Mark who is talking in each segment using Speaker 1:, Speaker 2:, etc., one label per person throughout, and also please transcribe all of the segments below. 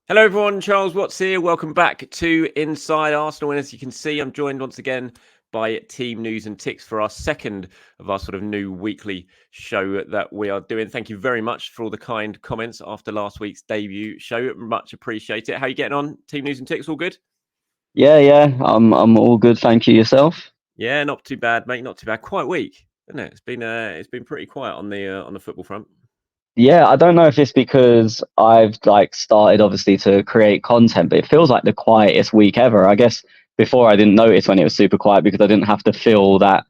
Speaker 1: Hello everyone, Charles Watts here. Welcome back to Inside Arsenal. And as you can see, I'm joined once again by Team News and Ticks for our second of our sort of new weekly show that we are doing. Thank you very much for all the kind comments after last week's debut show. Much appreciate it. How are you getting on, Team News and Ticks? All good?
Speaker 2: Yeah. I'm all good. Thank you. Yourself?
Speaker 1: Yeah, not too bad, mate. Not too bad. Quite weak, isn't it? It's been pretty quiet on the football front.
Speaker 2: Yeah, I don't know if it's because I've started obviously to create content, but it feels like the quietest week ever. I guess before I didn't notice when it was super quiet because I didn't have to fill that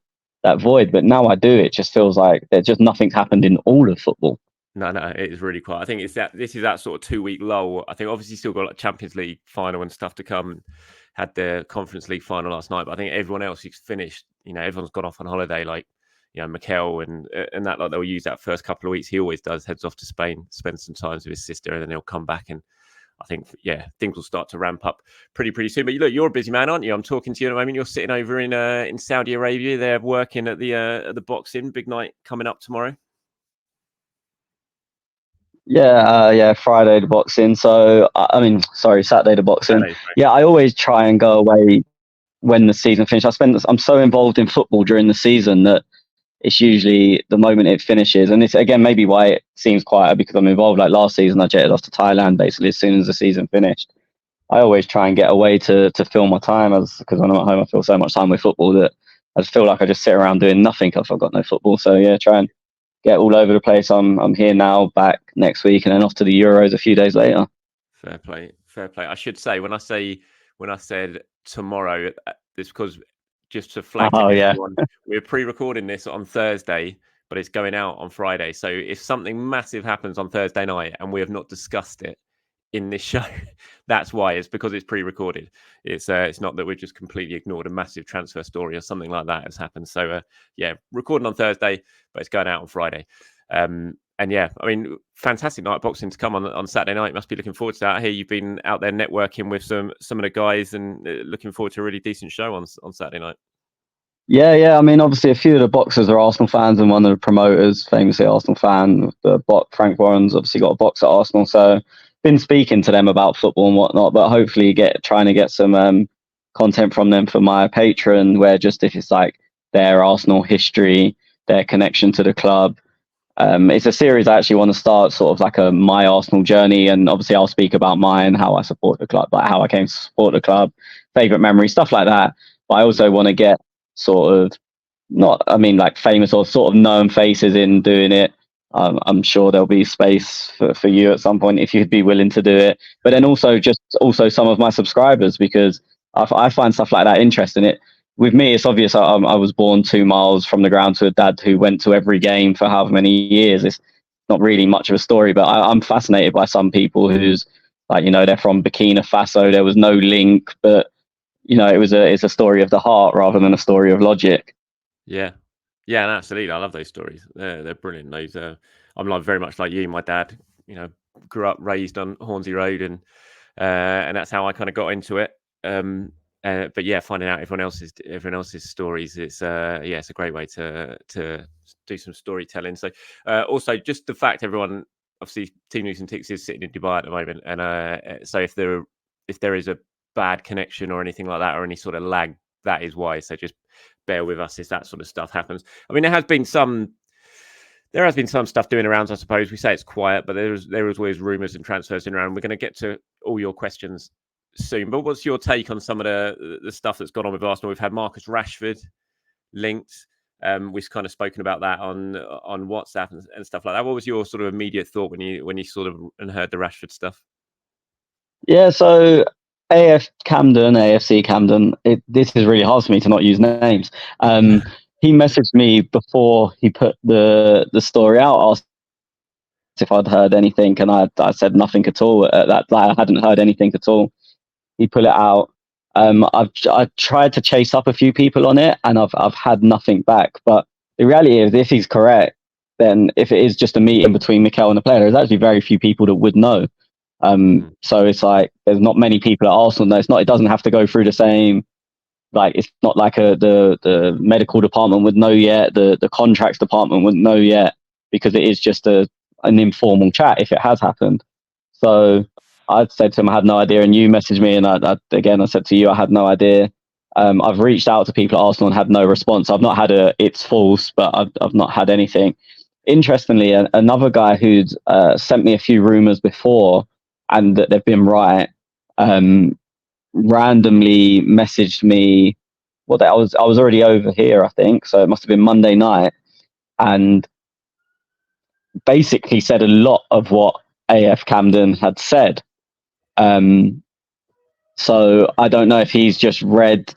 Speaker 2: void, but now I do. It just feels like there's just nothing's happened in all of football.
Speaker 1: No, it is really quiet. I think this is that sort of 2-week lull. I think obviously still got like Champions League final and stuff to come. Had the Conference League final last night, but I think everyone else who's finished, everyone's gone off on holiday. Like, Mikel and that, like, they'll use that first couple of weeks. He always does, heads off to Spain, spends some time with his sister, and then he'll come back. And I think, things will start to ramp up pretty soon. But look, you're a busy man, aren't you? I'm talking to you at the moment. You're sitting over in Saudi Arabia. They're working at the boxing. Big night coming up tomorrow.
Speaker 2: Yeah, Friday the boxing. So Saturday the boxing.
Speaker 1: Saturday,
Speaker 2: yeah, I always try and go away when the season finishes. I'm so involved in football during the season that it's usually the moment it finishes. And it's again maybe why it seems quieter, because I'm involved. Like last season, I jetted off to Thailand basically as soon as the season finished. I always try and get away to fill my time, because when I'm at home, I feel so much time with football that I just feel like I just sit around doing nothing if I've got no football. So yeah, try and get all over the place. I'm here now, back next week, and then off to the Euros a few days later.
Speaker 1: Fair play. I should say when I said tomorrow, it's because, just to flag everyone, we're pre-recording this on Thursday, but it's going out on Friday. So if something massive happens on Thursday night and we have not discussed it in this show, that's why. It's because it's pre-recorded. It's not that we've just completely ignored a massive transfer story or something like that has happened. So recording on Thursday, but it's going out on Friday. And yeah, I mean, fantastic night of boxing to come on Saturday night. Must be looking forward to that. I hear you've been out there networking with some of the guys, and looking forward to a really decent show on Saturday night.
Speaker 2: Yeah. I mean, obviously, a few of the boxers are Arsenal fans, and one of the promoters, famously Arsenal fan, Frank Warren's obviously got a box at Arsenal. So been speaking to them about football and whatnot, but hopefully trying to get some content from them for my Patreon, where just if it's like their Arsenal history, their connection to the club. It's a series I actually want to start, sort of like my Arsenal journey, and obviously I'll speak about mine, how I support the club, like how I came to support the club, favorite memories, stuff like that. But I also want to get famous or sort of known faces in doing it. I'm sure there'll be space for you at some point if you'd be willing to do it. But then also some of my subscribers, because I find stuff like that interesting. With me, it's obvious I was born 2 miles from the ground to a dad who went to every game for however many years. It's not really much of a story, but I'm fascinated by some people who's they're from Burkina Faso. There was no link, but it's a story of the heart rather than a story of logic.
Speaker 1: Yeah, absolutely. I love those stories. They're brilliant. Those I'm very much like you. My dad, grew up raised on Hornsey Road, and that's how I kind of got into it. But yeah, finding out everyone else's stories, it's a great way to do some storytelling. So also just the fact everyone, obviously Team News and Ticks is sitting in Dubai at the moment, and so if there is a bad connection or anything like that, or any sort of lag, that is why. So just bear with us if that sort of stuff happens. I mean, there has been some stuff doing around, I suppose. We say it's quiet, but there is always rumours and transfers in around. We're going to get to all your questions soon, but what's your take on some of the stuff that's gone on with Arsenal? We've had Marcus Rashford linked. We've kind of spoken about that on WhatsApp and stuff like that. What was your sort of immediate thought when you sort of heard the Rashford stuff?
Speaker 2: Yeah, so AFC Camden. This is really hard for me to not use names. He messaged me before he put the story out, asked if I'd heard anything, and I said nothing at all. I hadn't heard anything at all. He put it out. I've tried to chase up a few people on it, and I've had nothing back. But the reality is, if he's correct, then if it is just a meeting between Mikel and the player, there's actually very few people that would know. So it's like there's not many people at Arsenal. No, it's not. It doesn't have to go through the same like it's not like the medical department would know yet, the contracts department wouldn't know yet, because it is just an informal chat if it has happened. So I said to him I had no idea, and you messaged me, and I said to you I had no idea. I've reached out to people at Arsenal and had no response. I've not had it's false, but I've not had anything. Interestingly, another guy who'd sent me a few rumours before, and that they've been right, randomly messaged me. Well, I was already over here, I think, so it must have been Monday night, and basically said a lot of what AF Camden had said. So I don't know if he's just read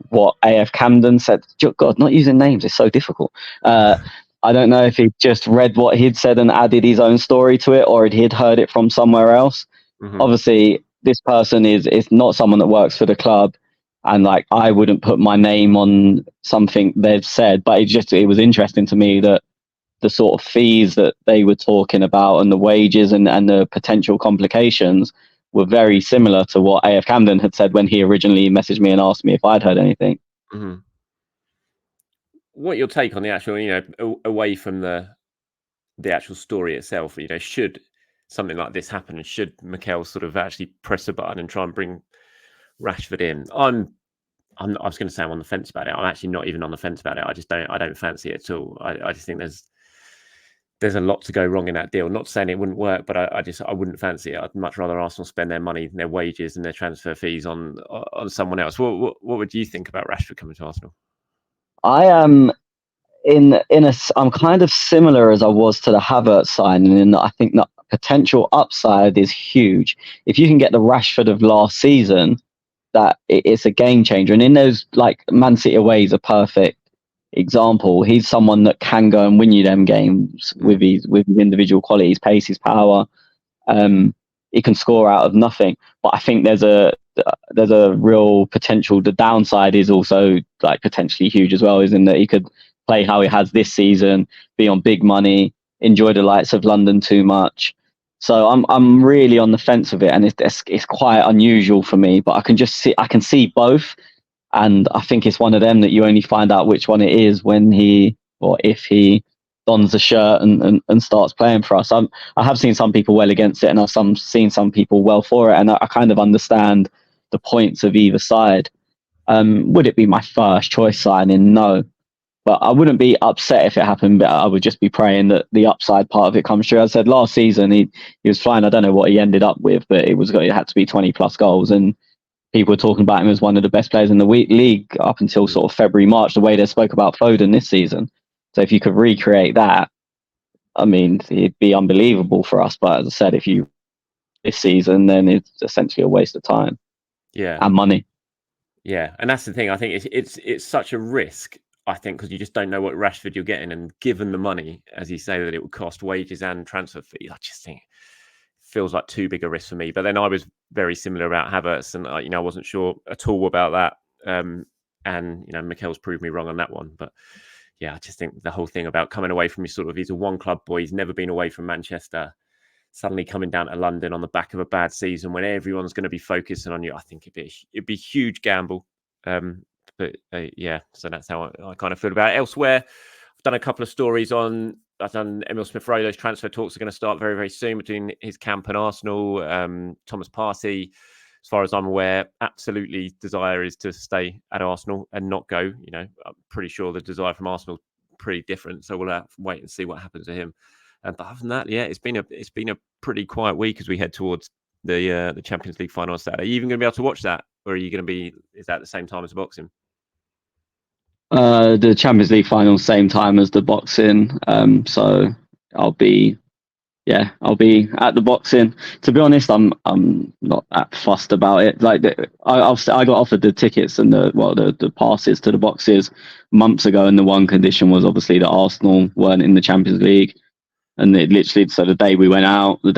Speaker 2: what AF Camden said. God, not using names is so difficult. I don't know if he just read what he'd said and added his own story to it, or he'd heard it from somewhere else.
Speaker 1: Mm-hmm.
Speaker 2: Obviously, this person is not someone that works for the club, and like I wouldn't put my name on something they've said. But it was interesting to me that the sort of fees that they were talking about and the wages and the potential complications were very similar to what AF Camden had said when he originally messaged me and asked me if I'd heard anything.
Speaker 1: Mm-hmm. What your take on the actual, away from the actual story itself, should something like this happen, and should Mikel sort of actually press a button and try and bring Rashford in? I was going to say I'm on the fence about it. I'm actually not even on the fence about it. I don't fancy it at all. I just think there's a lot to go wrong in that deal. Not saying it wouldn't work, but I wouldn't fancy it. I'd much rather Arsenal spend their money, their wages, and their transfer fees on someone else. What would you think about Rashford coming to Arsenal?
Speaker 2: I am I'm kind of similar as I was to the Havertz signing, in that I think the potential upside is huge. If you can get the Rashford of last season, that it's a game changer. And in those, like, Man City away is a perfect example. He's someone that can go and win you them games with his individual qualities, pace, his power. He can score out of nothing. But I think there's a real potential. The downside is also like potentially huge as well, is in that he could play how he has this season, be on big money, enjoy the lights of London too much. So I'm really on the fence with it, and it's quite unusual for me. But I can see both, and I think it's one of them that you only find out which one it is when he, or if he, dons the shirt and starts playing for us. I have seen some people well against it, and I've seen some people well for it, and I kind of understand the points of either side. Would it be my first choice signing? No. But I wouldn't be upset if it happened, but I would just be praying that the upside part of it comes true. As I said, last season he was flying. I don't know what he ended up with, but it had to be 20 plus goals, and people were talking about him as one of the best players in the league up until sort of February, March, the way they spoke about Foden this season. So if you could recreate that, I mean, it'd be unbelievable for us. But as I said, if you this season, then it's essentially a waste of time, and money.
Speaker 1: Yeah, and that's the thing. I think it's such a risk. I think because you just don't know what Rashford you're getting, and given the money, as you say, that it would cost wages and transfer fees, I just think it feels like too big a risk for me. But then I was very similar about Havertz, and I wasn't sure at all about that. And Mikel's proved me wrong on that one. But yeah, I just think the whole thing about coming away from he's a one club boy. He's never been away from Manchester. Suddenly coming down to London on the back of a bad season when everyone's going to be focusing on you, I think it'd be a huge gamble. But yeah, so that's how I kind of feel about it. Elsewhere, I've done a couple of stories on. I've done Emil Smith-Rowe. Those transfer talks are going to start very, very soon between his camp and Arsenal. Thomas Partey, as far as I'm aware, absolutely desire is to stay at Arsenal and not go. I'm pretty sure the desire from Arsenal is pretty different. So we'll have to wait and see what happens to him. But other than that, yeah, it's been a pretty quiet week as we head towards the Champions League final on Saturday. Are you even going to be able to watch that, or are you going to be? Is that at the same time as the boxing?
Speaker 2: The Champions League final, same time as the boxing. So I'll be at the boxing. To be honest, I'm not that fussed about it. Like I got offered the tickets and the passes to the boxes months ago, and the one condition was obviously that Arsenal weren't in the Champions League. And it literally, so the day after we went out at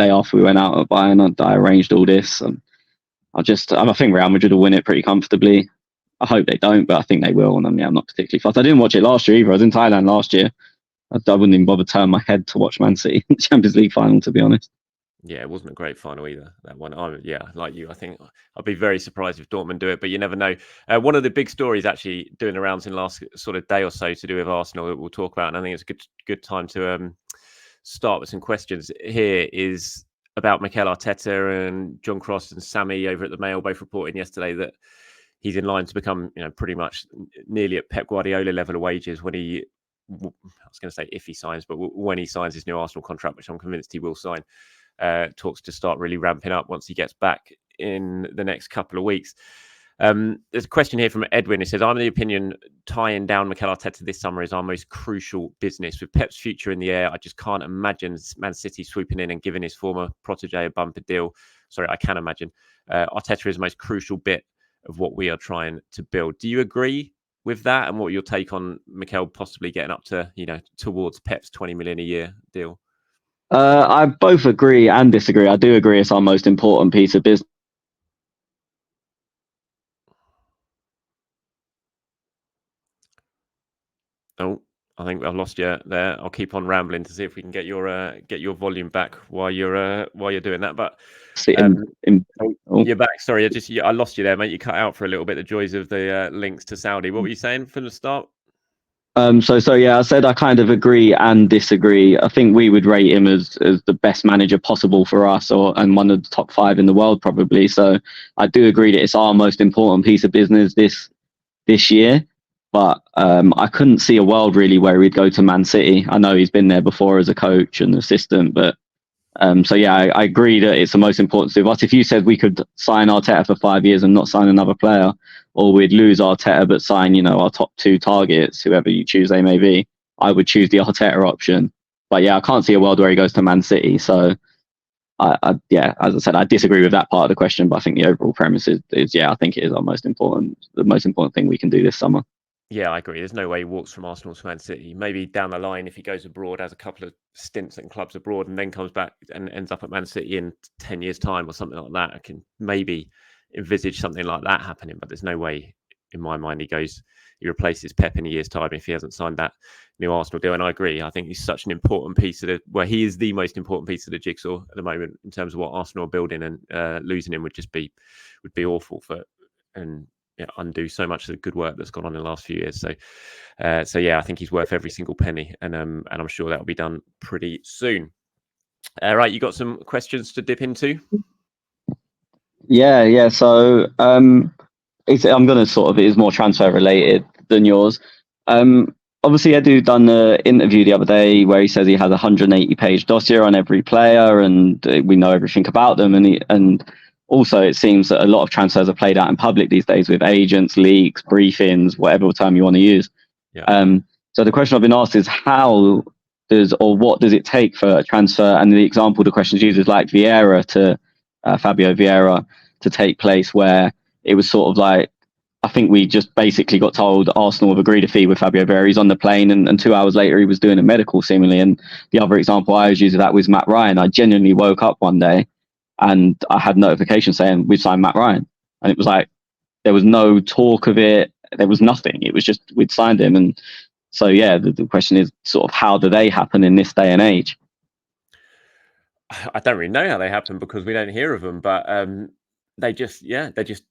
Speaker 2: Bayern, I arranged all this. And I think Real Madrid will win it pretty comfortably. I hope they don't, but I think they will. And I'm not particularly fussed. I didn't watch it last year either. I was in Thailand last year. I wouldn't even bother turn my head to watch Man City in the Champions League final, to be honest.
Speaker 1: Yeah, it wasn't a great final either, that one. Yeah, like you, I think I'd be very surprised if Dortmund do it, but you never know. One of the big stories actually doing the rounds in the last sort of day or so to do with Arsenal that we'll talk about, and I think it's a good time to start with some questions here, is about Mikel Arteta. And John Cross and Sammy over at the Mail both reporting yesterday that he's in line to become, pretty much nearly at Pep Guardiola level of wages when he, I was going to say if he signs, but when he signs his new Arsenal contract, which I'm convinced he will sign. Talks to start really ramping up once he gets back in the next couple of weeks. There's a question here from Edwin. He says, I'm of the opinion tying down Mikel Arteta this summer is our most crucial business. With Pep's future in the air, I just can't imagine Man City swooping in and giving his former protege a bumper deal. Sorry, I can imagine. Arteta is the most crucial bit of what we are trying to build. Do you agree with that? And what your take on Mikel possibly getting up to, towards Pep's 20 million a year deal?
Speaker 2: I both agree and disagree. I do agree it's our most important piece of business.
Speaker 1: Oh, I think I've lost you there. I'll keep on rambling to see if we can get your volume back while you're doing that. But
Speaker 2: In, in,
Speaker 1: oh,
Speaker 2: oh.
Speaker 1: you're back. Sorry, I lost you there, mate. You cut out for a little bit. The joys of the links to Saudi. What were you saying from the start?
Speaker 2: So yeah, I said I kind of agree and disagree. I think we would rate him as the best manager possible for us, and one of the top 5 in the world probably. So I do agree that it's our most important piece of business this year. But I couldn't see a world really where he'd go to Man City. I know he's been there before as a coach and assistant, but so yeah, I agree that it's the most important to us. If you said we could sign Arteta for 5 years and not sign another player, or we'd lose Arteta but sign, our top 2 targets, whoever you choose they may be, I would choose the Arteta option. But yeah, I can't see a world where he goes to Man City. So yeah, as I said, I disagree with that part of the question, but I think the overall premise is yeah, I think it is the most important thing we can do this summer.
Speaker 1: Yeah, I agree. There's no way he walks from Arsenal to Man City. Maybe down the line, if he goes abroad, has a couple of stints in clubs abroad, and then comes back and ends up at Man City in 10 years' time or something like that, I can maybe envisage something like that happening. But there's no way, in my mind, he replaces Pep in a year's time if he hasn't signed that new Arsenal deal. And I agree. I think he's such an important piece of he is the most important piece of the jigsaw at the moment in terms of what Arsenal are building, and losing him would be awful and undo so much of the good work that's gone on in the last few years. So yeah, I think he's worth every single penny, and I'm sure that will be done pretty soon. Right, you got some questions to dip into?
Speaker 2: Yeah. So I'm going to sort of, it is more transfer related than yours. Obviously, Edu done the interview the other day where he says he has a 180-page dossier on every player, and we know everything about them. And also, it seems that a lot of transfers are played out in public these days with agents, leaks, briefings, whatever term you want to use.
Speaker 1: Yeah.
Speaker 2: So the question I've been asked is what does it take for a transfer? And the example the questions use is like Fabio Vieira to take place, where it was sort of like, I think we just basically got told Arsenal have agreed a fee with Fabio Vieira. He's on the plane, and 2 hours later he was doing a medical seemingly. And the other example I always use of that was Matt Ryan. I genuinely woke up one day and I had notification saying we've signed Matt Ryan, and it was like there was no talk of it. There was nothing. It was just we'd signed him. And so yeah, the question is sort of how do they happen in this day and age?
Speaker 1: I don't really know how they happen because we don't hear of them, but they just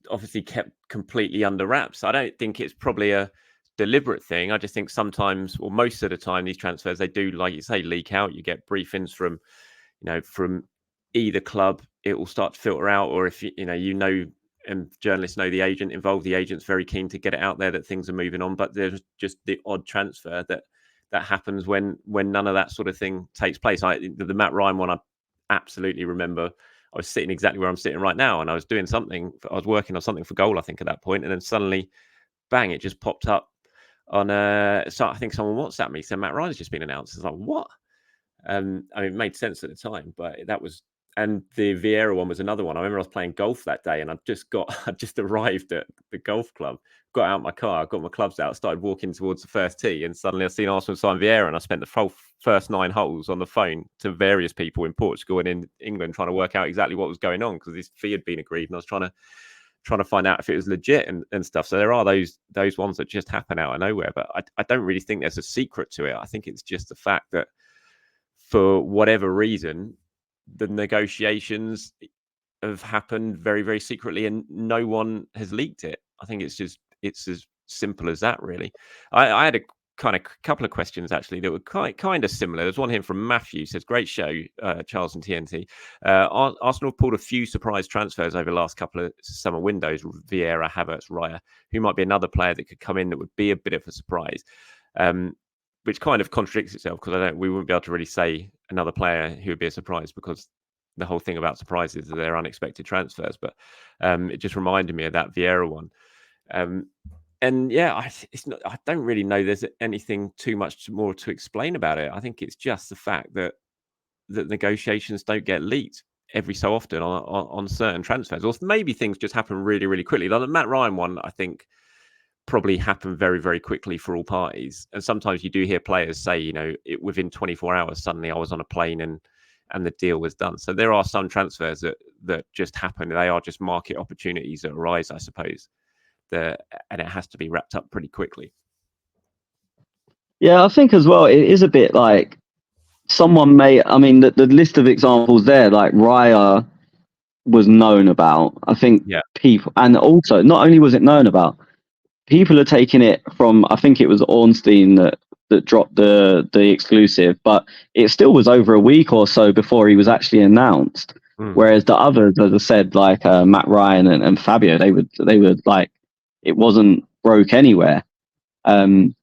Speaker 1: obviously kept completely under wraps. I don't think it's probably a deliberate thing. I just think sometimes, or most of the time, these transfers, they do, like you say, leak out. You get briefings from either club. It will start to filter out, or if and journalists know the agent involved, the agent's very keen to get it out there that things are moving on. But there's just the odd transfer that happens when none of that sort of thing takes place. The Matt Ryan one, I absolutely remember. I was sitting exactly where I'm sitting right now, and I was doing something. I was working on something for Goal, I think, at that point, and then suddenly, bang! It just popped up on. So I think someone WhatsApped me said Matt Ryan's just been announced. I was like, what? I mean, it made sense at the time, but that was. And the Vieira one was another one. I remember I was playing golf that day, and I just arrived at the golf club, got out my car, got my clubs out, started walking towards the first tee, and suddenly I seen Arsenal sign Vieira, and I spent the first 9 holes on the phone to various people in Portugal and in England trying to work out exactly what was going on because this fee had been agreed, and I was trying to find out if it was legit and stuff. So there are those ones that just happen out of nowhere, but I don't really think there's a secret to it. I think it's just the fact that for whatever reason, the negotiations have happened very, very secretly, and no one has leaked it. I think it's as simple as that, really. I had a couple of questions actually that were kind of similar. There's one here from Matthew, says, "Great show, Charles and TNT. Arsenal have pulled a few surprise transfers over the last couple of summer windows: Vieira, Havertz, Raya. Who might be another player that could come in that would be a bit of a surprise?" Which kind of contradicts itself, because we wouldn't be able to really say another player who would be a surprise, because the whole thing about surprises is they're unexpected transfers. But it just reminded me of that Vieira one. And yeah, I don't really know there's anything too much more to explain about it. I think it's just the fact that negotiations don't get leaked every so often on certain transfers, or maybe things just happen really, really quickly. Like the Matt Ryan one, I think probably happened very, very quickly for all parties. And sometimes you do hear players say, within 24 hours, suddenly I was on a plane and the deal was done. So there are some transfers that just happen. They are just market opportunities that arise, I suppose. And it has to be wrapped up pretty quickly.
Speaker 2: Yeah, I think as well, it is a bit like someone the list of examples there, like Raya was known about. I think people, and also not only was it known about, people are taking it from, I think it was Ornstein that dropped the exclusive, but it still was over a week or so before he was actually announced. Whereas the others, as I said, like Matt Ryan and Fabio, they would like, it wasn't broke anywhere. And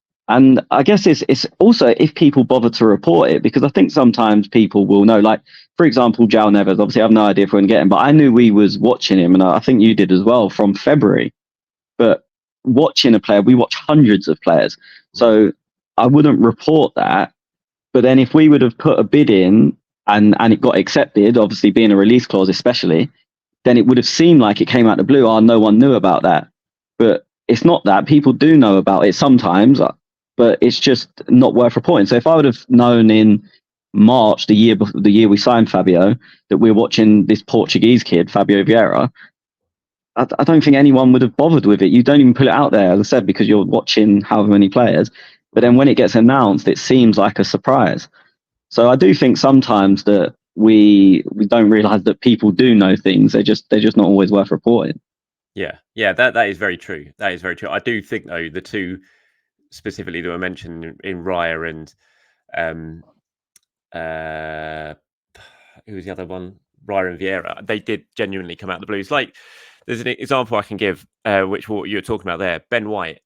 Speaker 2: I guess it's also if people bother to report it, because I think sometimes people will know. Like, for example, João Neves, obviously I have no idea if we're going to get him, but I knew we was watching him, and I think you did as well, from February. But watching a player, we watch hundreds of players. So I wouldn't report that. But then if we would have put a bid in and it got accepted, obviously being a release clause especially, then it would have seemed like it came out of the blue. Oh, no one knew about that. But it's not that. People do know about it sometimes, but it's just not worth reporting. So if I would have known in March, the year we signed Fabio, that we're watching this Portuguese kid, Fabio Vieira, I don't think anyone would have bothered with it. You don't even put it out there, as I said, because you're watching however many players. But then when it gets announced, it seems like a surprise. So I do think sometimes that we don't realise that people do know things. They're just not always worth reporting.
Speaker 1: Yeah, that is very true. That is very true. I do think, though, the two specifically that were mentioned in Raya and who was the other one? Raya and Vieira. They did genuinely come out of the blues. Like, there's an example I can give, which what you were talking about there. Ben White,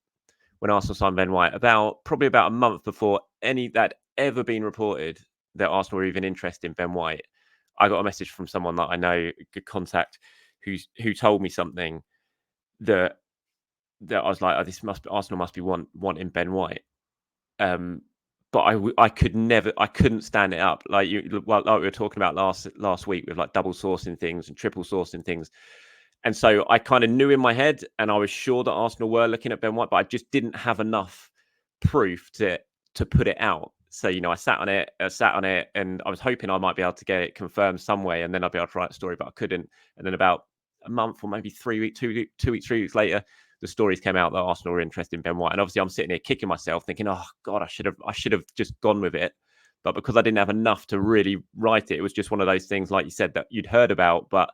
Speaker 1: when Arsenal signed Ben White, probably about a month before any that ever been reported that Arsenal were even interested in Ben White, I got a message from someone that I know, good contact, who told me something that I was like, oh, Arsenal must be wanting Ben White. But I couldn't stand it up. Like we were talking about last week with like double sourcing things and triple sourcing things. And so I kind of knew in my head, and I was sure that Arsenal were looking at Ben White, but I just didn't have enough proof to put it out. So, I sat on it, and I was hoping I might be able to get it confirmed some way, and then I'll be able to write a story, but I couldn't. And then about a month or maybe 3 weeks, 2 weeks, 3 weeks later, the stories came out that Arsenal were interested in Ben White. And obviously I'm sitting here kicking myself thinking, oh God, I should have just gone with it. But because I didn't have enough to really write it, it was just one of those things, like you said, that you'd heard about, but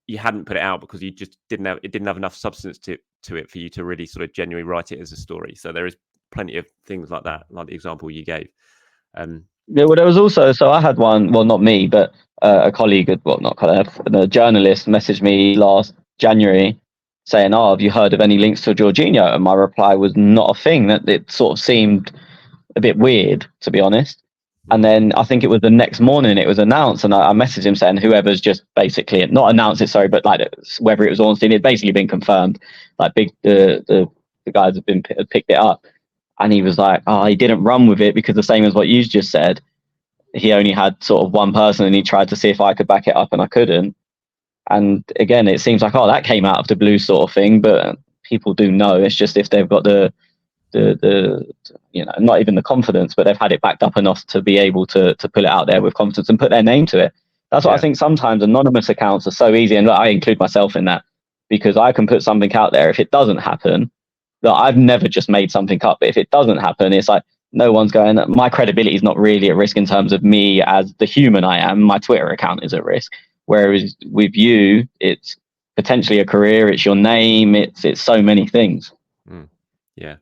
Speaker 1: you hadn't put it out because you just didn't have enough substance to it for you to really sort of genuinely write it as a story. So there is plenty of things like that, like the example you gave.
Speaker 2: Yeah, well, there was also, so I had one, well, not me, but a colleague, a journalist messaged me last January saying, oh, have you heard of any links to Jorginho? And my reply was not a thing. That it sort of seemed a bit weird, to be honest. And then I think it was the next morning it was announced, and I messaged him saying, whoever's just basically not announced it, sorry, but like whether it was Ornstein, it basically been confirmed. Like the guys have picked it up, and he was like, oh, he didn't run with it because the same as what you just said, he only had sort of one person, and he tried to see if I could back it up, and I couldn't. And again, it seems like, oh, that came out of the blue sort of thing, but people do know. It's just if they've got the not even the confidence, but they've had it backed up enough to be able to put it out there with confidence and put their name to it. That's what I think. Sometimes anonymous accounts are so easy, and I include myself in that, because I can put something out there. If it doesn't happen, that I've never just made something up, but if it doesn't happen, it's like no one's going. My credibility is not really at risk in terms of me as the human I am. My Twitter account is at risk. Whereas with you, it's potentially a career. It's your name. It's so many things.
Speaker 1: Yeah,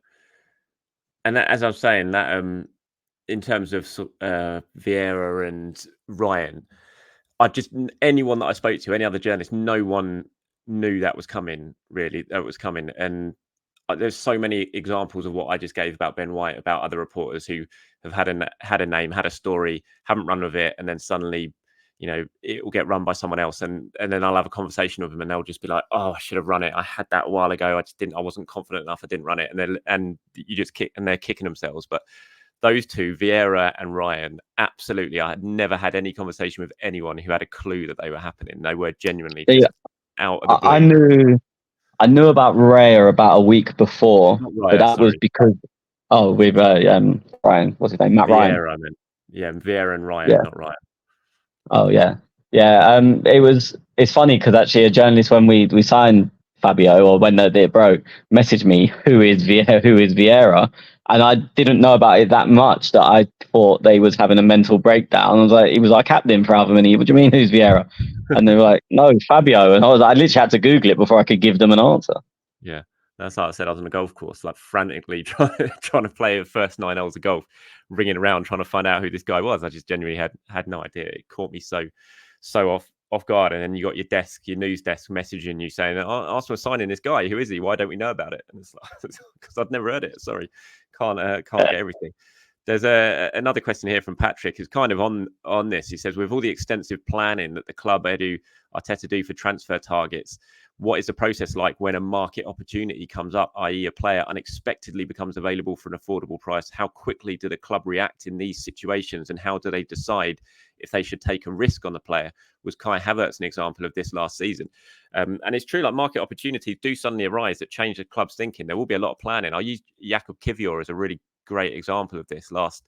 Speaker 1: and that, as I was saying, that in terms of Vieira and Ryan, anyone that I spoke to, any other journalist, no one knew that was coming. Really, that was coming, and there's so many examples of what I just gave about Ben White, about other reporters who have had a name, had a story, haven't run with it, and then suddenly, it will get run by someone else, and then I'll have a conversation with them, and they'll just be like, "Oh, I should have run it. I had that a while ago. I just didn't. I wasn't confident enough. I didn't run it." And you just kick, and they're kicking themselves. But those two, Vieira and Ryan, absolutely. I had never had any conversation with anyone who had a clue that they were happening. They were genuinely just out of the blue.
Speaker 2: I knew about Raya about a week before,
Speaker 1: Not
Speaker 2: but
Speaker 1: Raya,
Speaker 2: that was
Speaker 1: sorry.
Speaker 2: because with Ryan, what's his name? Matt Ryan.
Speaker 1: Vieira, I meant. Yeah, Vieira and Ryan,
Speaker 2: Yeah.
Speaker 1: not Ryan.
Speaker 2: Oh yeah. It's funny because actually a journalist, when we signed Fabio, or when it broke, messaged me, who is Vieira, and I didn't know about it that much that I thought they was having a mental breakdown. I was like, he was our captain for however many. What do you mean, who's Vieira? And they were like, no, Fabio. And I literally had to Google it before I could give them an answer.
Speaker 1: Yeah, that's like I said. I was on a golf course, like frantically trying to play the first 9 holes of golf, ringing around trying to find out who this guy was. I just genuinely had no idea. It caught me so off guard. And then you got your news desk messaging you saying, Arsenal signing this guy. Who is he? Why don't we know about it? And it's like, because I'd never heard it. Sorry, can't get everything. There's another question here from Patrick, who's kind of on this. He says, with all the extensive planning that the club Arteta do for transfer targets, what is the process like when a market opportunity comes up, i.e. a player unexpectedly becomes available for an affordable price? How quickly do the club react in these situations, and how do they decide if they should take a risk on the player? Was Kai Havertz an example of this last season? And it's true, like market opportunities do suddenly arise that change the club's thinking. There will be a lot of planning. I use Jakub Kiwior as a really great example of this last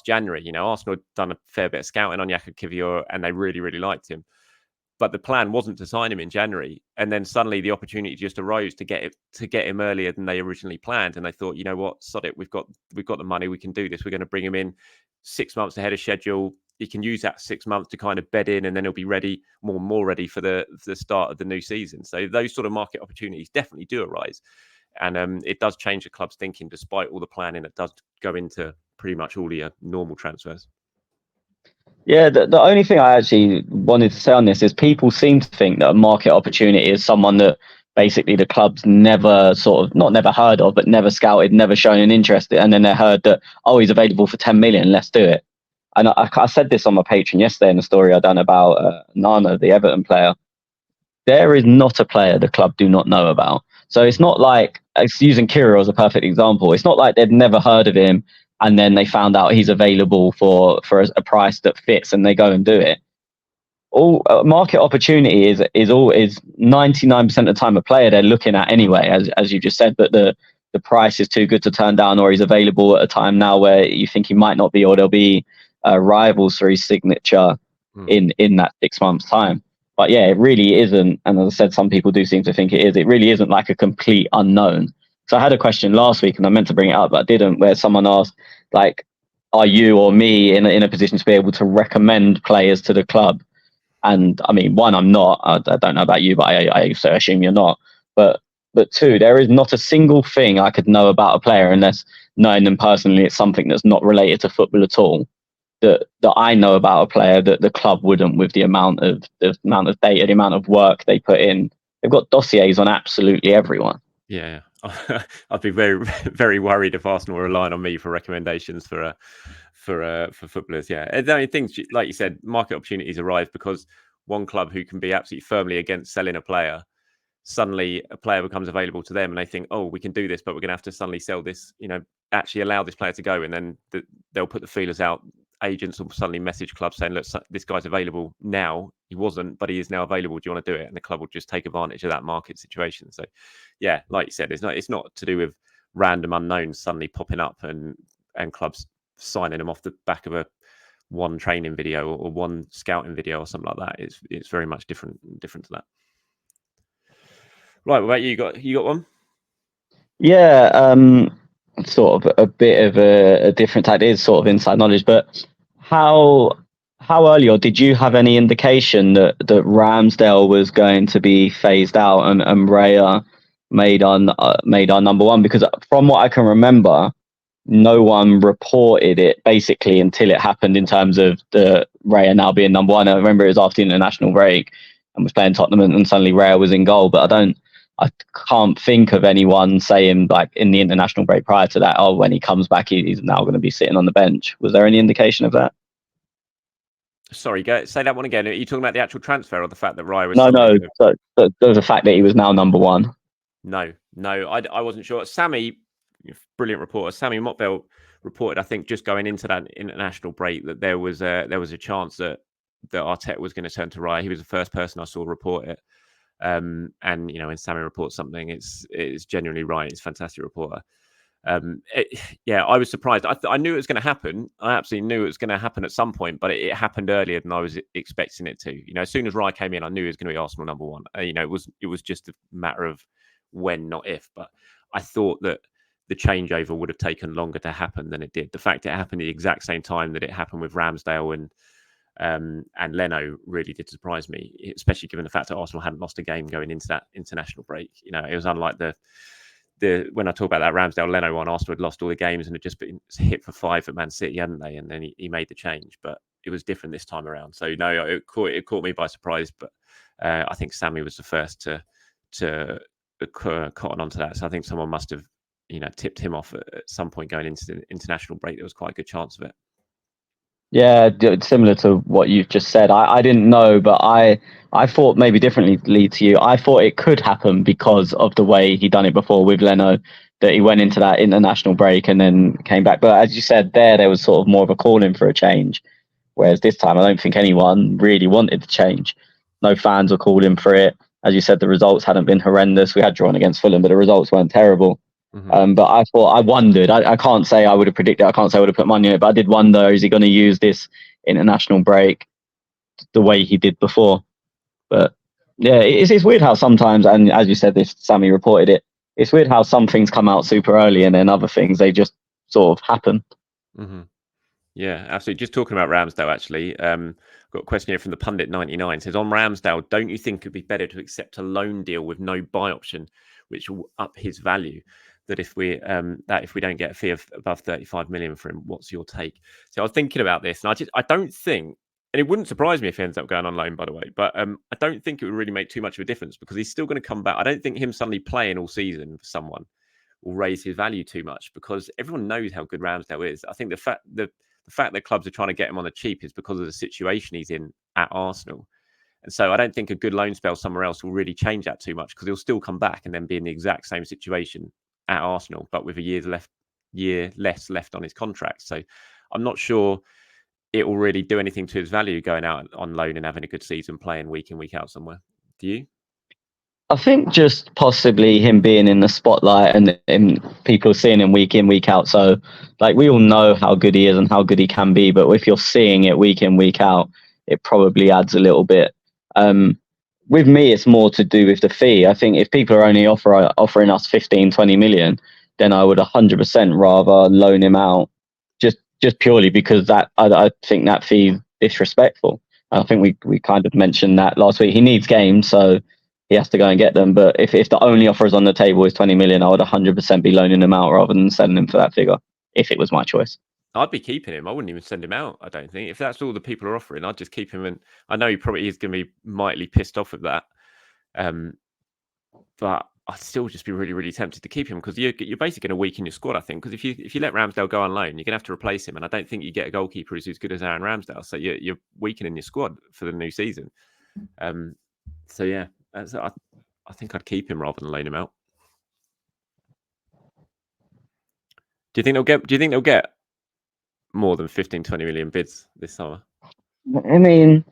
Speaker 1: January. Arsenal had done a fair bit of scouting on Jakub Kiwior and they really, really liked him. But the plan wasn't to sign him in January, and then suddenly the opportunity just arose to get him earlier than they originally planned. And they thought, you know what, sod it, we've got the money, we can do this. We're going to bring him in 6 months ahead of schedule. He can use that 6 months to kind of bed in, and then he'll be ready, more ready for the start of the new season. So those sort of market opportunities definitely do arise, and it does change the club's thinking, despite all the planning that does go into pretty much all the normal transfers.
Speaker 2: Yeah, the only thing I actually wanted to say on this is people seem to think that a market opportunity is someone that basically the club's never not never heard of, but never scouted, never shown an interest in, and then they heard that, oh, he's available for 10 million, let's do it. And I said this on my Patreon yesterday in the story I done about Nana, the Everton player. There is not a player the club do not know about. So it's not like, using Kiro as a perfect example, it's not like they'd never heard of him and then they found out he's available for a price that fits and they go and do it. All market opportunity is 99% of the time a player they're looking at anyway, as you just said, but the price is too good to turn down, or he's available at a time now where you think he might not be, or there'll be rivals for his signature in that 6 months time. But yeah, it really isn't, and as I said, some people do seem to think it is. It really isn't like a complete unknown. So I had a question last week and I meant to bring it up, but I didn't, where someone asked, like, are you or me in a position to be able to recommend players to the club? And I mean, one, I'm not. I don't know about you, but I assume you're not. But two, there is not a single thing I could know about a player unless knowing them personally, it's something that's not related to football at all. That I know about a player that the club wouldn't, with the amount of data, the amount of work they put in. They've got dossiers on absolutely everyone.
Speaker 1: Yeah, I'd be very, very worried if Arsenal were relying on me for recommendations for footballers. Yeah, I mean, things like you said, market opportunities arise because one club who can be absolutely firmly against selling a player, suddenly a player becomes available to them, and they think, oh, we can do this, but we're going to have to suddenly sell this. Actually allow this player to go, and then they'll put the feelers out. Agents will suddenly message clubs saying, look, this guy's available now. He wasn't, but he is now available. Do you want to do it? And the club will just take advantage of that market situation. So, yeah, like you said, it's not to do with random unknowns suddenly popping up and clubs signing them off the back of one training video or one scouting video or something like that. It's very much different to that. Right, what about you? You got one?
Speaker 2: Yeah. sort of a bit of a different type. It is sort of inside knowledge, but how early, or did you have any indication that Ramsdale was going to be phased out and Raya made our number one? Because from what I can remember, no one reported it basically until it happened, in terms of the Raya now being number one. I remember it was after the international break and was playing Tottenham, and suddenly Raya was in goal. But I can't think of anyone saying, like, in the international break prior to that, oh, when he comes back, he's now going to be sitting on the bench. Was there any indication of that?
Speaker 1: Sorry, say that one again. Are you talking about the actual transfer or the fact that Raya was
Speaker 2: No,
Speaker 1: suddenly
Speaker 2: no.
Speaker 1: going to...
Speaker 2: There was the fact that he was now number one.
Speaker 1: No, I wasn't sure. Sammy, brilliant reporter, Sammy Motbell reported, I think, just going into that international break, that there was a chance that Arteta was going to turn to Raya. He was the first person I saw report it. And when Sammy reports something, it's genuinely right. It's a fantastic reporter. I was surprised. I knew it was going to happen. I absolutely knew it was going to happen at some point, but it happened earlier than I was expecting it to. As soon as Raya came in, I knew it was going to be Arsenal number one. It was just a matter of when, not if. But I thought that the changeover would have taken longer to happen than it did. The fact it happened at the exact same time that it happened with Ramsdale and Leno really did surprise me, especially given the fact that Arsenal hadn't lost a game going into that international break. It was unlike the when I talk about that Ramsdale Leno one, Arsenal had lost all the games and had just been hit for 5 at Man City, hadn't they? And then he made the change, but it was different this time around. So no, it caught me by surprise. But I think Sammy was the first to cotton onto that. So I think someone must have tipped him off at some point going into the international break. There was quite a good chance of it.
Speaker 2: Yeah, similar to what you've just said. I didn't know, but I thought maybe differently to you. I thought it could happen because of the way he done it before with Leno, that he went into that international break and then came back. But as you said, there was sort of more of a calling for a change. Whereas this time, I don't think anyone really wanted to change. No fans were calling for it. As you said, the results hadn't been horrendous. We had drawn against Fulham, but the results weren't terrible.
Speaker 1: Mm-hmm.
Speaker 2: But I wondered. I can't say I would have predicted. I can't say I would have put money on it. But I did wonder: is he going to use this international break the way he did before? But yeah, it's weird how sometimes, and as you said, this Sammy reported it. It's weird how some things come out super early, and then other things they just sort of happen.
Speaker 1: Mm-hmm. Yeah, absolutely. Just talking about Ramsdale, actually, got a question here from the Pundit 99. Says, on Ramsdale, don't you think it'd be better to accept a loan deal with no buy option, which will up his value? That if we don't get a fee of above 35 million for him, what's your take? So I was thinking about this, and I don't think, and it wouldn't surprise me if he ends up going on loan, by the way, but I don't think it would really make too much of a difference, because he's still going to come back. I don't think him suddenly playing all season for someone will raise his value too much, because everyone knows how good Ramsdale is. I think the fact that clubs are trying to get him on the cheap is because of the situation he's in at Arsenal. And so I don't think a good loan spell somewhere else will really change that too much, because he'll still come back and then be in the exact same situation at Arsenal, but with a year less left on his contract. So I'm not sure it will really do anything to his value going out on loan and having a good season, playing week in, week out somewhere. Do you?
Speaker 2: I think just possibly him being in the spotlight and people seeing him week in, week out. So, like, we all know how good he is and how good he can be, but if you're seeing it week in, week out, it probably adds a little bit. With me, it's more to do with the fee. I think if people are only offering us 15, 20 million, then I would 100% rather loan him out, just purely because that I think that fee is disrespectful. I think we kind of mentioned that last week. He needs games, so he has to go and get them. But if the only offers on the table is 20 million, I would 100% be loaning him out rather than selling him for that figure, if it was my choice.
Speaker 1: I'd be keeping him. I wouldn't even send him out, I don't think. If that's all the people are offering, I'd just keep him. And I know he probably is going to be mightily pissed off at that. But I'd still just be really, really tempted to keep him, because you're basically going to weaken your squad, I think. Because if you let Ramsdale go on loan, you're going to have to replace him. And I don't think you get a goalkeeper who's as good as Aaron Ramsdale. So you're weakening your squad for the new season. So yeah, I think I'd keep him rather than loan him out. Do you think they'll get more than 15, 20 million bids this summer?
Speaker 2: I mean,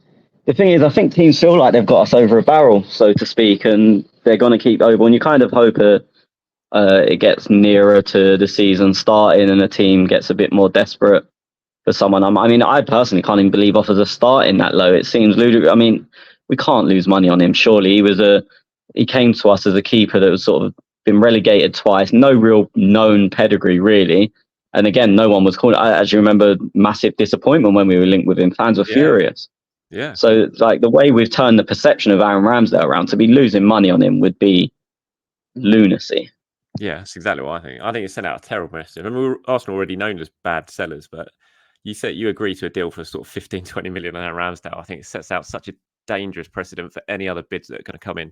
Speaker 2: the thing is, I think teams feel like they've got us over a barrel, so to speak, and they're going to keep over. And you kind of hope it gets nearer to the season starting and the team gets a bit more desperate for someone. I mean, I personally can't even believe offers are starting that low. It seems ludicrous. I mean, we can't lose money on him. Surely he came to us as a keeper that was sort of been relegated twice, no real known pedigree really. And again, no one was calling. I actually remember massive disappointment when we were linked with him. Fans were
Speaker 1: Yeah,
Speaker 2: furious.
Speaker 1: yeah,
Speaker 2: So like the way we've turned the perception of Aaron Ramsdale around, to be losing money on him would be lunacy.
Speaker 1: yeah. That's exactly what I think. I think it sent out a terrible message. I mean, Arsenal already known as bad sellers, but you said you agree to a deal for sort of 15, 20 million on Ramsdale. I think it sets out such a dangerous precedent for any other bids that are going to come in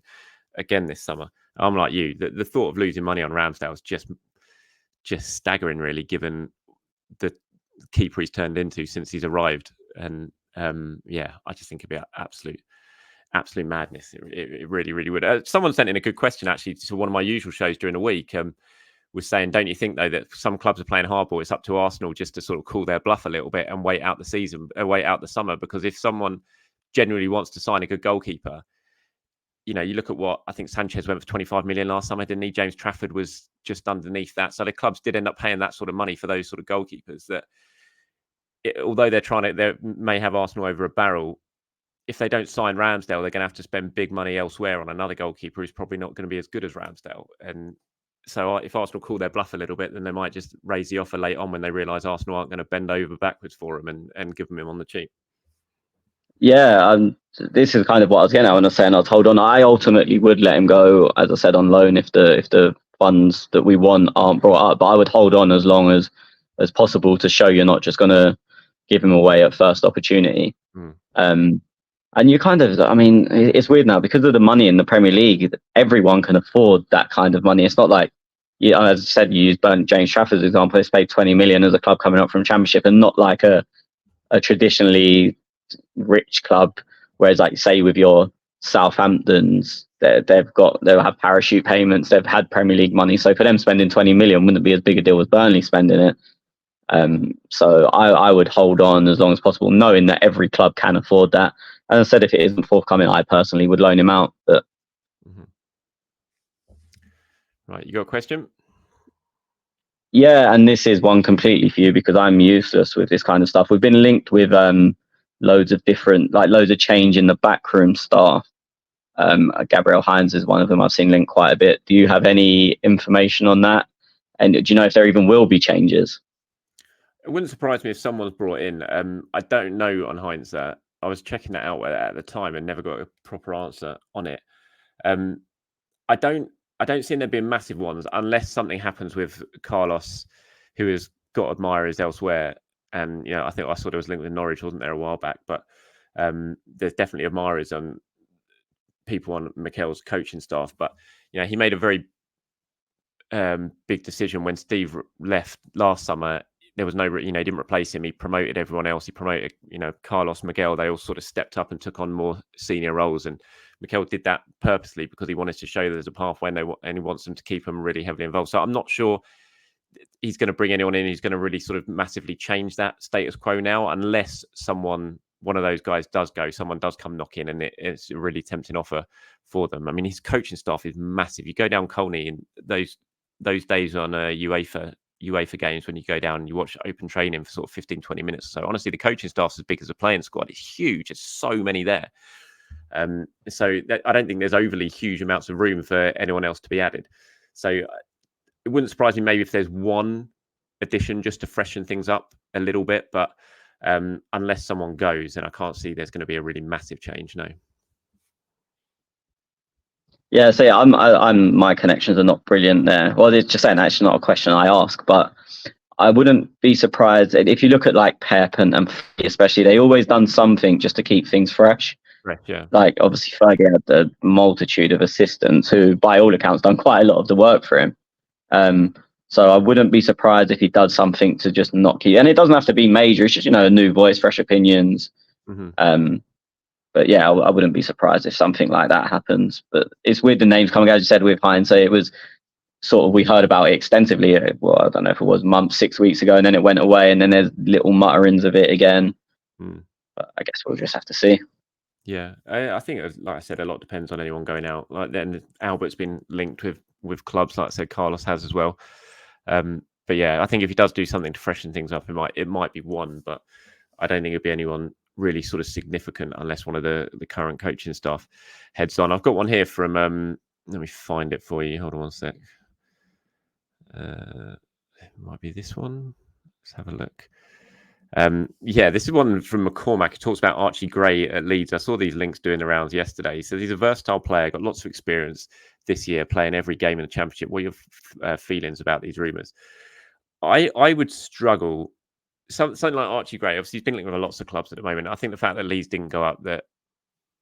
Speaker 1: again this summer. I'm like you. The thought of losing money on Ramsdale is just staggering, really, given the keeper he's turned into since he's arrived. And yeah, I just think it'd be absolute madness. It really, really would. Someone sent in a good question actually to one of my usual shows during the week. Was saying, don't you think though that some clubs are playing hardball? It's up to Arsenal just to sort of call their bluff a little bit and wait out the season, wait out the summer. Because if someone genuinely wants to sign a good goalkeeper, you know, you look at what I think Sanchez went for 25 million last summer, didn't he? James Trafford was just underneath that. So the clubs did end up paying that sort of money for those sort of goalkeepers. That although they may have Arsenal over a barrel, if they don't sign Ramsdale, they're going to have to spend big money elsewhere on another goalkeeper who's probably not going to be as good as Ramsdale. And so if Arsenal call their bluff a little bit, then they might just raise the offer late on when they realise Arsenal aren't going to bend over backwards for him and give him on the cheap.
Speaker 2: Yeah, this is kind of what I was getting at when I was saying I was hold on. I ultimately would let him go, as I said, on loan if the funds that we want aren't brought up. But I would hold on as long as possible to show you're not just going to give him away at first opportunity. And you kind of, I mean, it's weird now because of the money in the Premier League. Everyone can afford that kind of money. It's not like, as I said, you used James Trafford as an example. He's paid 20 million as a club coming up from Championship, and not like a traditionally rich club. Whereas, like say with your Southamptons, they'll have parachute payments. They've had Premier League money, so for them spending 20 million wouldn't be as big a deal as Burnley spending it. So I would hold on as long as possible, knowing that every club can afford that. As I said, if it isn't forthcoming, I personally would loan him out. But
Speaker 1: Right, you got a question?
Speaker 2: yeah, and this is one completely for you because I'm useless with this kind of stuff. We've been linked with loads of change in the backroom staff. Gabriel Hines is one of them I've seen linked quite a bit. Do you have any information on that? And do you know if there even will be changes?
Speaker 1: It wouldn't surprise me if someone's brought in. I don't know on Hines that. I was checking that out at the time and never got a proper answer on it. I don't see there being massive ones unless something happens with Carlos, who has got admirers elsewhere. And I think I saw there was linked with Norwich, wasn't there, a while back? But there's definitely admirers and people on Mikel's coaching staff. But he made a very big decision when Steve left last summer. There was no, he didn't replace him. He promoted everyone else. He promoted, Carlos, Miguel. They all sort of stepped up and took on more senior roles. And Mikel did that purposely because he wanted to show there's a pathway and he wants them to keep them really heavily involved. So I'm not sure he's going to bring anyone in who's going to really sort of massively change that status quo now, unless one of those guys does go, someone does come knocking and it's a really tempting offer for them. I mean, his coaching staff is massive. You go down Colney and those days on UEFA games when you go down and you watch open training for sort of 15, 20 minutes or so. Honestly, the coaching staff's as big as the playing squad. It's huge. There's so many there. So I don't think there's overly huge amounts of room for anyone else to be added. So it wouldn't surprise me maybe if there's one addition just to freshen things up a little bit. But unless someone goes, then I can't see there's going to be a really massive change, no.
Speaker 2: Yeah, so yeah, I'm my connections are not brilliant there. Well, it's just saying that's not a question I ask, but I wouldn't be surprised if you look at like Pep and especially, they always done something just to keep things fresh.
Speaker 1: Right, yeah.
Speaker 2: Like obviously Fergie had a multitude of assistants who, by all accounts, done quite a lot of the work for him. So I wouldn't be surprised if he does something to just not keep. And it doesn't have to be major. It's just a new voice, fresh opinions. But yeah, I wouldn't be surprised if something like that happens. But it's weird the names coming, as you said, with Hines. So it was sort of, we heard about it extensively. Well, I don't know if it was months, 6 weeks ago, and then it went away, and then there's little mutterings of it again. But I guess we'll just have to see.
Speaker 1: Yeah, I think, like I said, a lot depends on anyone going out. Like then Albert's been linked with clubs, like I said, Carlos has as well. But yeah, I think if he does do something to freshen things up, it might be one, but I don't think it'd be anyone really sort of significant unless one of the current coaching staff heads on. I've got one here from let me find it for you. Hold on one sec. It might be this one. Let's have a look. This is one from McCormack. He talks about Archie Gray at Leeds. I saw these links doing the rounds yesterday. So he's a versatile player, got lots of experience this year, playing every game in the Championship. What are your feelings about these rumours? I would struggle. Something like Archie Gray, obviously he's been linked with lots of clubs at the moment. I think the fact that Leeds didn't go up, that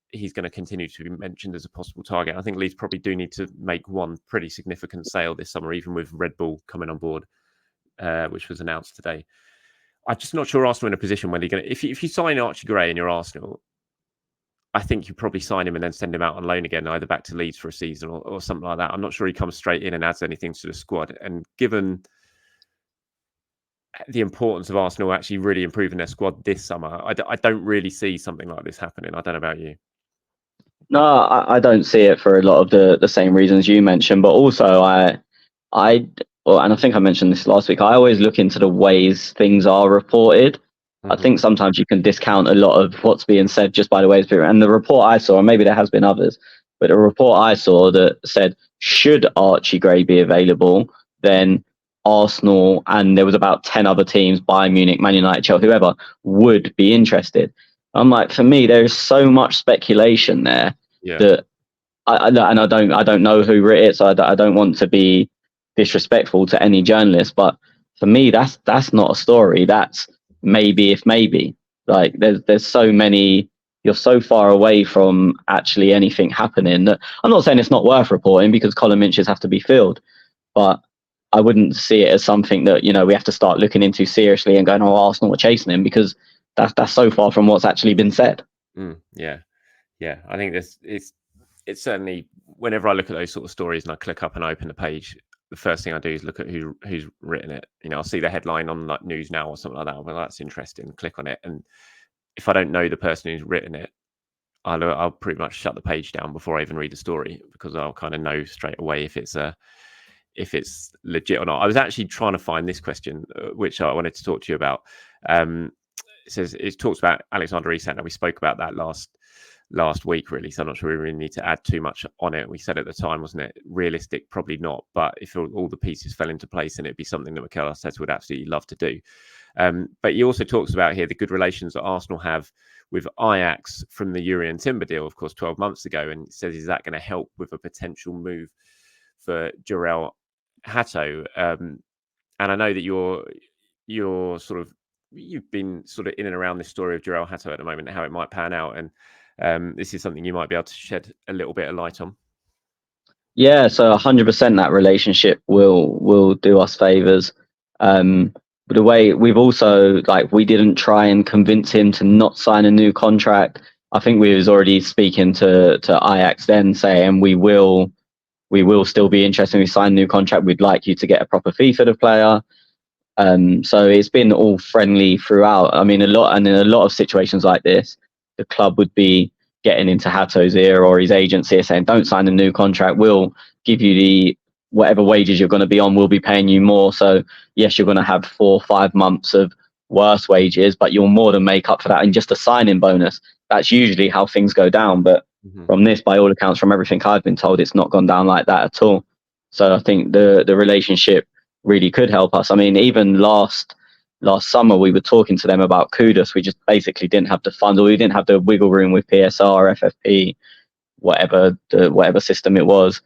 Speaker 1: he's going to continue to be mentioned as a possible target. I think Leeds probably do need to make one pretty significant sale this summer, even with Red Bull coming on board, which was announced today. I'm just not sure Arsenal are in a position where they're going to... If you sign Archie Gray and you're Arsenal, I think you probably sign him and then send him out on loan again, either back to Leeds for a season or something like that. I'm not sure he comes straight in and adds anything to the squad. And given the importance of Arsenal actually really improving their squad this summer, I don't really see something like this happening. I don't know about you.
Speaker 2: No, I don't see it for a lot of the same reasons you mentioned, but also and I think I mentioned this last week, I always look into the ways things are reported. I think sometimes you can discount a lot of what's being said just by the way it's being. And the report I saw, and maybe there has been others, but the report I saw that said, should Archie Gray be available, then Arsenal and there was about 10 other teams, Bayern Munich, Man United, Chelsea, whoever, would be interested. I'm like, for me, there is so much speculation there that I don't know who wrote it, so I don't want to be disrespectful to any journalist, but for me, that's not a story. That's maybe if maybe. Like there's so many. You're so far away from actually anything happening that I'm not saying it's not worth reporting because column inches have to be filled, but I wouldn't see it as something that we have to start looking into seriously and going, oh, Arsenal are chasing him, because that's so far from what's actually been said.
Speaker 1: Yeah. I think it's certainly, whenever I look at those sort of stories and I click up and open the page, the first thing I do is look at who's written it. I'll see the headline on like News Now or something like that. Well, that's interesting. Click on it, and if I don't know the person who's written it, I'll pretty much shut the page down before I even read the story, because I'll kind of know straight away if it's legit or not. I was actually trying to find this question, which I wanted to talk to you about. It talks about Alexander Isak. Now, we spoke about that last week, really, so I'm not sure we really need to add too much on it. We said at the time, wasn't it, realistic? Probably not, but if all the pieces fell into place, then it'd be something that Mikel Arteta would absolutely love to do. But he also talks about here the good relations that Arsenal have with Ajax from the Urian Timber deal, of course, 12 months ago, and says, is that going to help with a potential move for Jarell Hato? And I know that you've been sort of in and around this story of Jarell Hato at the moment, how it might pan out, and this is something you might be able to shed a little bit of light on.
Speaker 2: Yeah, so 100% that relationship will do us favors. But the way we've also, we didn't try and convince him to not sign a new contract. I think we was already speaking to Ajax then, saying we will still be interested. We sign a new contract. We'd like you to get a proper fee for the player. So it's been all friendly throughout. I mean, in a lot of situations like this, the club would be getting into Hato's ear or his agency saying, don't sign a new contract. We'll give you the whatever wages you're going to be on. We'll be paying you more. So yes, you're going to have 4 or 5 months of worse wages, but you'll more than make up for that in just a signing bonus. That's usually how things go down. But from this, by all accounts, from everything I've been told, it's not gone down like that at all. So I think the relationship really could help us. I mean, even last summer, we were talking to them about Kudus. We just basically didn't have the funds, or we didn't have the wiggle room with PSR, FFP, whatever system it was.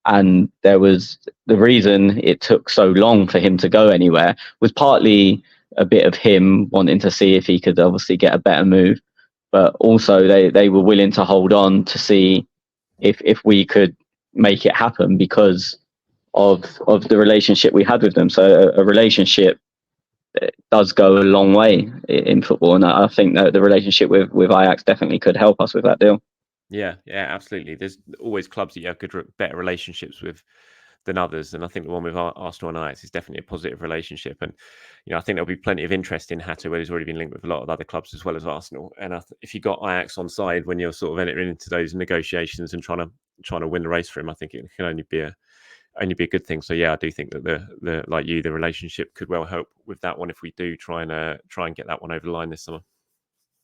Speaker 2: And there was the reason it took so long for him to go anywhere was partly a bit of him wanting to see if he could obviously get a better move, but also they were willing to hold on to see if we could make it happen because of the relationship we had with them. So a relationship does go a long way in football, and I think that the relationship with Ajax definitely could help us with that deal.
Speaker 1: Yeah, absolutely. There's always clubs that you have better relationships with than others, and I think the one with Arsenal and Ajax is definitely a positive relationship. And I think there'll be plenty of interest in Hato, where he's already been linked with a lot of other clubs as well as Arsenal. And if you got Ajax on side when you're sort of entering into those negotiations and trying to win the race for him, I think it can only be a good thing. So yeah, I do think that the relationship could well help with that one if we do try and get that one over the line this summer.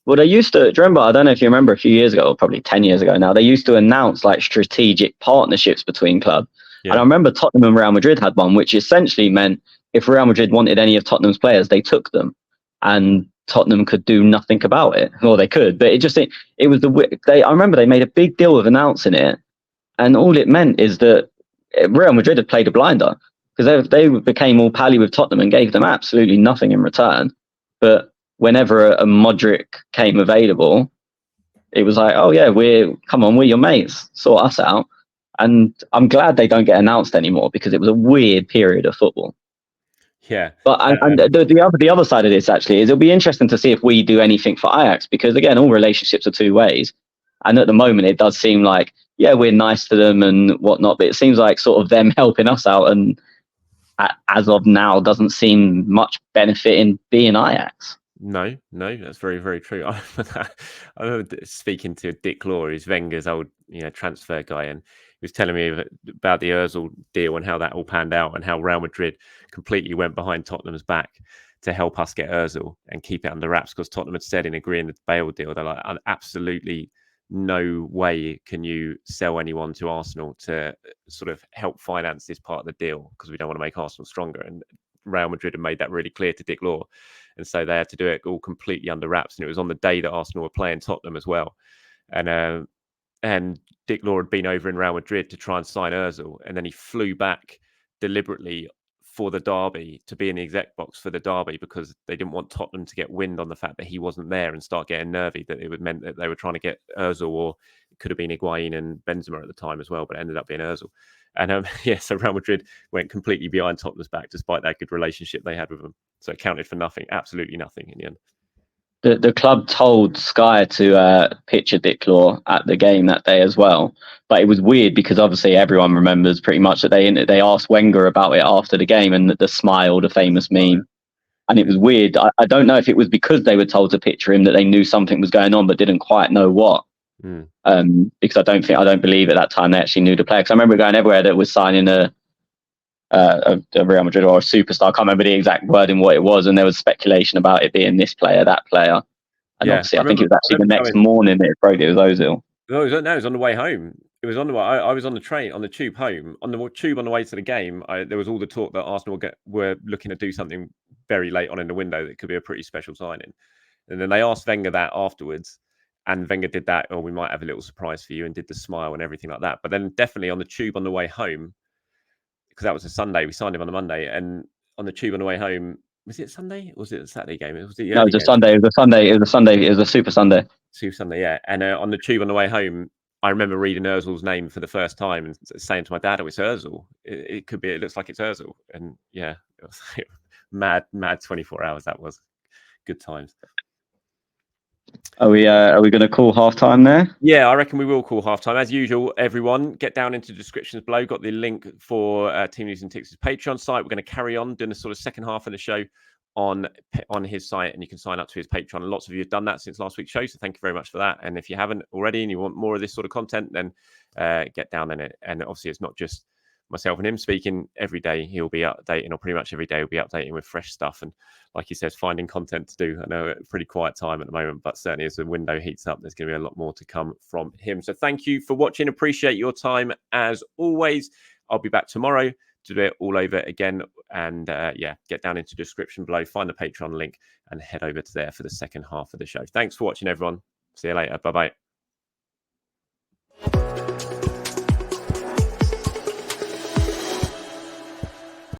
Speaker 2: Well, they used to, do you remember, I don't know if you remember a few years ago, or probably 10 years ago now, they used to announce strategic partnerships between clubs. And I remember Tottenham and Real Madrid had one, which essentially meant if Real Madrid wanted any of Tottenham's players, they took them, and Tottenham could do nothing about it, or they could. But it was I remember they made a big deal of announcing it, and all it meant is that Real Madrid had played a blinder because they became all pally with Tottenham and gave them absolutely nothing in return. But whenever a Modric came available, it was like, oh yeah, we're your mates, sort us out. And I'm glad they don't get announced anymore because it was a weird period of football.
Speaker 1: Yeah.
Speaker 2: But the other side of this actually is it'll be interesting to see if we do anything for Ajax, because again, all relationships are two ways. And at the moment, it does seem like, yeah, we're nice to them and whatnot, but it seems like sort of them helping us out, and as of now, doesn't seem much benefit in being Ajax.
Speaker 1: No, that's very, very true. I remember speaking to Dick Law, who's Wenger's old, transfer guy, and he was telling me about the Ozil deal and how that all panned out, and how Real Madrid completely went behind Tottenham's back to help us get Ozil and keep it under wraps, because Tottenham had said in agreeing the Bale deal, they're like, absolutely no way can you sell anyone to Arsenal to sort of help finance this part of the deal, because we don't want to make Arsenal stronger. And Real Madrid had made that really clear to Dick Law. And so they had to do it all completely under wraps. And it was on the day that Arsenal were playing Tottenham as well. And Dick Law had been over in Real Madrid to try and sign Ozil. And then he flew back deliberately for the derby to be in the exec box for the derby, because they didn't want Tottenham to get wind on the fact that he wasn't there and start getting nervy, that it would meant that they were trying to get Ozil, or it could have been Higuain and Benzema at the time as well, but it ended up being Ozil. And so Real Madrid went completely behind Tottenham's back, despite that good relationship they had with them. So it counted for nothing, absolutely nothing in the end.
Speaker 2: The club told Sky to picture Dick Law at the game that day as well, but it was weird because obviously everyone remembers pretty much that they asked Wenger about it after the game, and the smile, the famous meme. And it was weird. I don't know if it was because they were told to picture him that they knew something was going on but didn't quite know what. Because I don't believe at that time they actually knew the player. Because I remember going everywhere that was signing a Real Madrid or a superstar. I can't remember the exact wording what it was, and there was speculation about it being this player, that player. And obviously, I think it was actually the next morning that it broke. It was Ozil.
Speaker 1: No, it was on the way home. It was on the way. I was on the train, on the tube home. On the tube on the way to the game, there was all the talk that Arsenal were looking to do something very late on in the window that could be a pretty special signing. And then they asked Wenger that afterwards, and Wenger did that. Oh, we might have a little surprise for you, and did the smile and everything like that. But then definitely on the tube on the way home, because that was a Sunday, we signed him on the Monday, and on the tube on the way home, was it Sunday or was it a Saturday game?
Speaker 2: No, it was a Sunday. It was a Sunday. It was a Super Sunday.
Speaker 1: Super Sunday, yeah. And on the tube on the way home, I remember reading Ozil's name for the first time and saying to my dad, "Oh, it's Ozil. It could be. It looks like it's Ozil." And yeah, it was mad 24 hours. That was good times.
Speaker 2: Are we going to call halftime there?
Speaker 1: Yeah, I reckon we will call halftime. As usual, everyone, get down into the descriptions below. Got the link for Team News and Tix's Patreon site. We're going to carry on doing the sort of second half of the show on his site, and you can sign up to his Patreon. And lots of you have done that since last week's show, so thank you very much for that. And if you haven't already and you want more of this sort of content, then get down in it. And obviously, it's not just myself and him speaking every day. He'll be updating, or pretty much every day he'll be updating with fresh stuff, and like he says, finding content to do. I know it's a pretty quiet time at the moment, but certainly as the window heats up, there's going to be a lot more to come from him. So thank you for watching. Appreciate your time as always. I'll be back tomorrow to do it all over again. And get down into the description below, find the Patreon link, and head over to there for the second half of the show. Thanks for watching, everyone. See you later. Bye-bye.